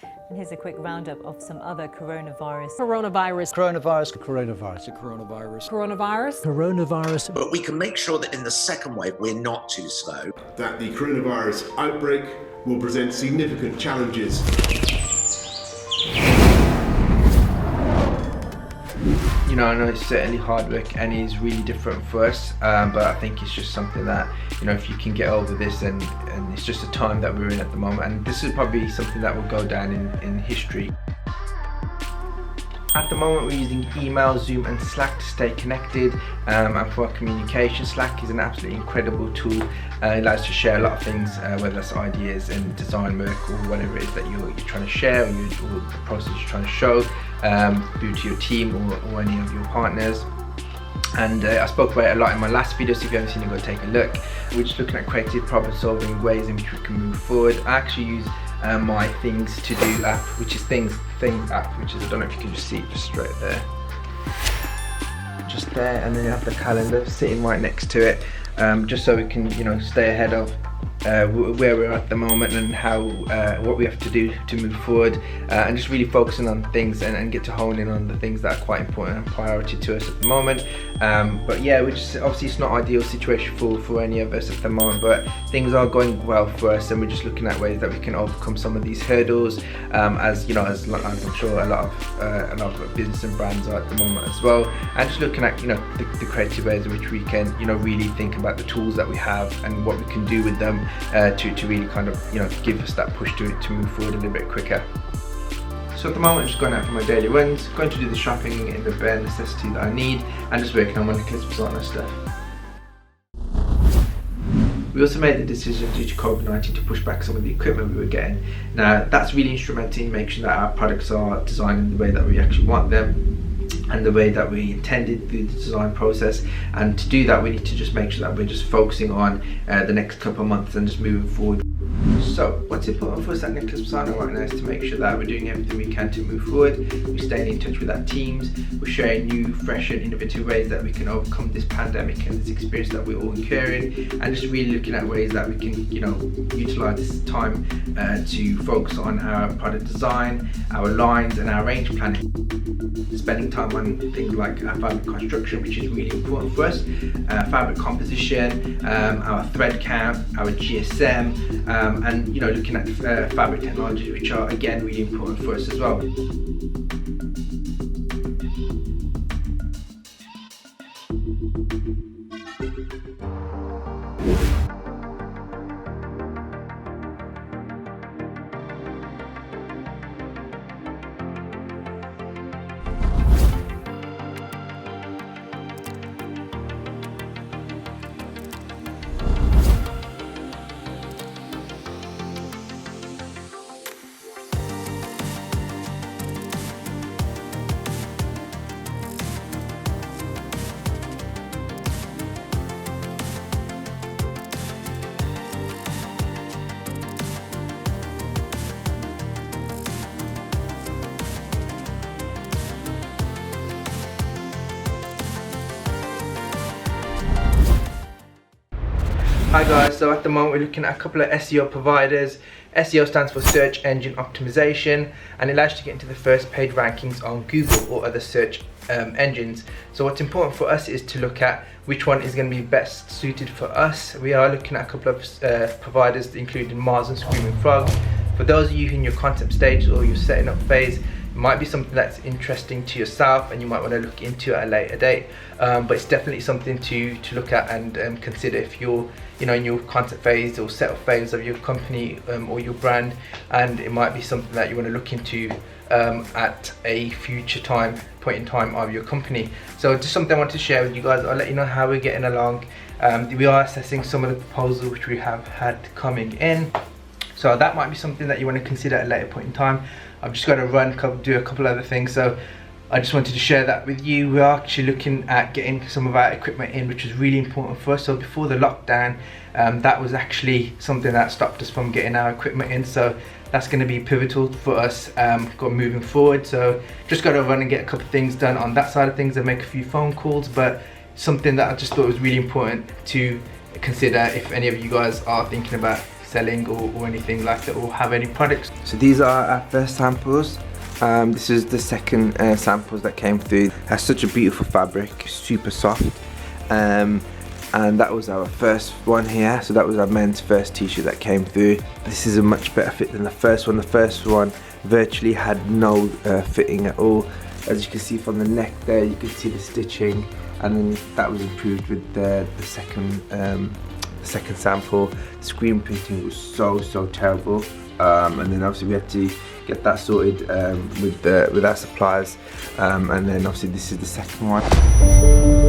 And here's a quick roundup of some other coronavirus. But we can make sure that in the second wave we're not too slow. That the coronavirus outbreak will present significant challenges. You know, I know it's certainly hard work and it is really different for us, but I think it's just something that, you know, if you can get over this, and it's just a time that we're in at the moment, and this is probably something that will go down in history. At the moment we're using email, Zoom and Slack to stay connected, and for our communication. Slack is an absolutely incredible tool. It allows us to share a lot of things, whether that's ideas and design work or whatever it is that you're trying to share, or the process you're trying to show, be to your team or any of your partners. And I spoke about it a lot in my last video, so if you haven't seen it, go take a look. We're just looking at creative problem solving ways in which we can move forward. I actually use my Things to Do app, which is Things app, which is, I don't know if you can just see it just straight there. Just there, and then you have the calendar sitting right next to it, just so we can, you know, stay ahead of where we're at the moment and how what we have to do to move forward, and just really focusing on things and get to hone in on the things that are quite important and priority to us at the moment. But yeah, we just, obviously it's not ideal situation for any of us at the moment, but things are going well for us, and we're just looking at ways that we can overcome some of these hurdles, as you know, as I'm sure a lot of business and brands are at the moment as well, and just looking at, you know, the creative ways in which we can, you know, really think about the tools that we have and what we can do with them to really kind of, you know, give us that push to move forward a little bit quicker. So at the moment I'm just going out for my daily runs, going to do the shopping in the bare necessity that I need, and just working on my NIQOLAS BASSANO stuff. We also made the decision due to COVID-19 to push back some of the equipment we were getting. Now that's really instrumental in making sure that our products are designed in the way that we actually want them and the way that we intended through the design process, and to do that we need to just make sure that we're just focusing on the next couple of months and just moving forward. So what's important for us at NIQOLAS BASSANO right now is to make sure that we're doing everything we can to move forward. We're staying in touch with our teams, we're sharing new, fresh and innovative ways that we can overcome this pandemic and this experience that we're all incurring, and just really looking at ways that we can, you know, utilise this time to focus on our product design, our lines and our range planning. Spending time on things like fabric construction, which is really important for us, fabric composition, our thread count, our GSM, and, you know, looking at fabric technologies, which are again really important for us as well. Hi guys, so at the moment we're looking at a couple of SEO providers. SEO stands for search engine optimization, and it allows you to get into the first page rankings on Google or other search engines. So what's important for us is to look at which one is going to be best suited for us. We are looking at a couple of providers including Mars and Screaming Frog. For those of you in your concept stage or your setting up phase, it might be something that's interesting to yourself and you might want to look into at a later date, but it's definitely something to look at and consider if you're, you know, in your concept phase or setup phase of your company or your brand, and it might be something that you want to look into at a future point in time of your company. So just something I want to share with you guys. I'll let you know how we're getting along. We are assessing some of the proposals which we have had coming in, so that might be something that you want to consider at a later point in time. I've just got to do a couple other things, so I just wanted to share that with you. We are actually looking at getting some of our equipment in, which is really important for us. So before the lockdown, that was actually something that stopped us from getting our equipment in, so that's going to be pivotal for us moving forward. So just got to run and get a couple of things done on that side of things and make a few phone calls, but something that I just thought was really important to consider if any of you guys are thinking about selling or anything like that, or have any products. So these are our first samples. This is the second samples that came through. It has such a beautiful fabric, super soft. And that was our first one here. So that was our men's first t-shirt that came through. This is a much better fit than the first one. The first one virtually had no fitting at all. As you can see from the neck there, you can see the stitching, and then that was improved with the second sample. Screen printing was so terrible, and then obviously we had to get that sorted with our suppliers, and then obviously this is the second one.